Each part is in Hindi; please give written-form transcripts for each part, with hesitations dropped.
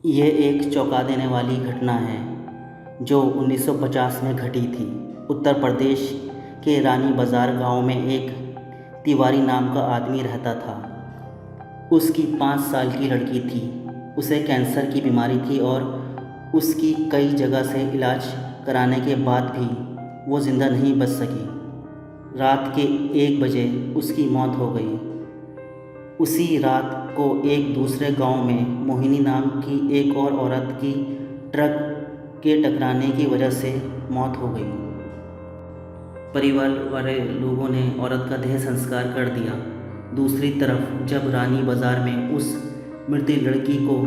ये एक चौंका देने वाली घटना है जो 1950 में घटी थी। उत्तर प्रदेश के रानी बाज़ार गांव में एक तिवारी नाम का आदमी रहता था। उसकी 5 साल की लड़की थी। उसे कैंसर की बीमारी थी और उसकी कई जगह से इलाज कराने के बाद भी वो ज़िंदा नहीं बच सकी। रात के 1 बजे उसकी मौत हो गई। उसी रात को एक दूसरे गांव में मोहिनी नाम की एक और औरत की ट्रक के टकराने की वजह से मौत हो गई। परिवार वाले लोगों ने औरत का देह संस्कार कर दिया। दूसरी तरफ जब रानी बाज़ार में उस मृत लड़की को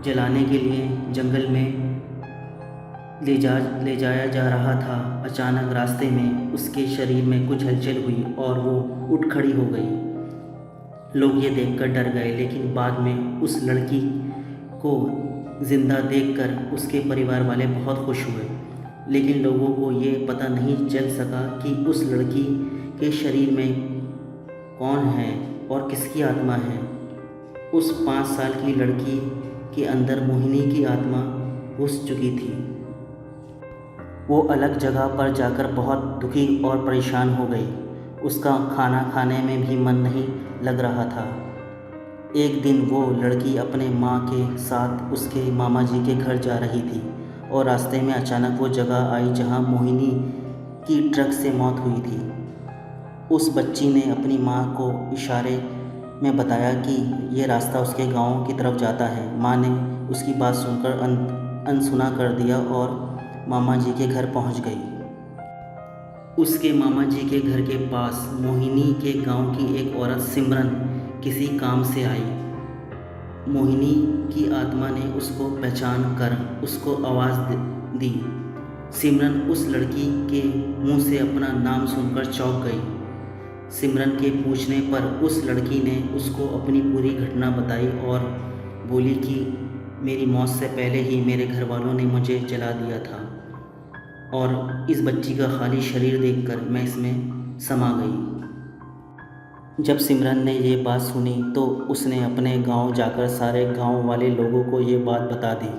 जलाने के लिए जंगल में ले जाया जा रहा था, अचानक रास्ते में उसके शरीर में कुछ हलचल हुई और वो उठ खड़ी हो गई। लोग ये देखकर डर गए, लेकिन बाद में उस लड़की को ज़िंदा देखकर उसके परिवार वाले बहुत खुश हुए। लेकिन लोगों को ये पता नहीं चल सका कि उस लड़की के शरीर में कौन है और किसकी आत्मा है। उस 5 साल की लड़की के अंदर मोहिनी की आत्मा घुस चुकी थी। वो अलग जगह पर जाकर बहुत दुखी और परेशान हो गई। उसका खाना खाने में भी मन नहीं लग रहा था। एक दिन वो लड़की अपने माँ के साथ उसके मामा जी के घर जा रही थी और रास्ते में अचानक वो जगह आई जहाँ मोहिनी की ट्रक से मौत हुई थी। उस बच्ची ने अपनी माँ को इशारे में बताया कि ये रास्ता उसके गांव की तरफ जाता है। माँ ने उसकी बात सुनकर अनसुना कर दिया और मामा जी के घर पहुँच गई। उसके मामा जी के घर के पास मोहिनी के गांव की एक औरत सिमरन किसी काम से आई। मोहिनी की आत्मा ने उसको पहचान कर उसको आवाज़ दी। सिमरन उस लड़की के मुंह से अपना नाम सुनकर चौंक गई। सिमरन के पूछने पर उस लड़की ने उसको अपनी पूरी घटना बताई और बोली कि मेरी मौत से पहले ही मेरे घर वालों ने मुझे जला दिया था और इस बच्ची का खाली शरीर देखकर मैं इसमें समा गई। जब सिमरन ने ये बात सुनी तो उसने अपने गांव जाकर सारे गांव वाले लोगों को ये बात बता दी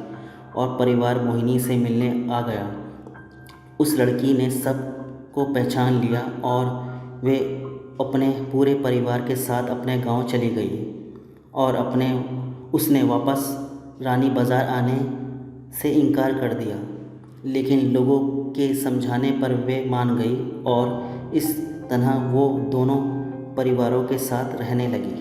और परिवार मोहिनी से मिलने आ गया। उस लड़की ने सब को पहचान लिया और वे अपने पूरे परिवार के साथ अपने गांव चली गई और उसने वापस रानी बाज़ार आने से इनकार कर दिया। लेकिन लोगों के समझाने पर वे मान गई और इस तरह वो दोनों परिवारों के साथ रहने लगी।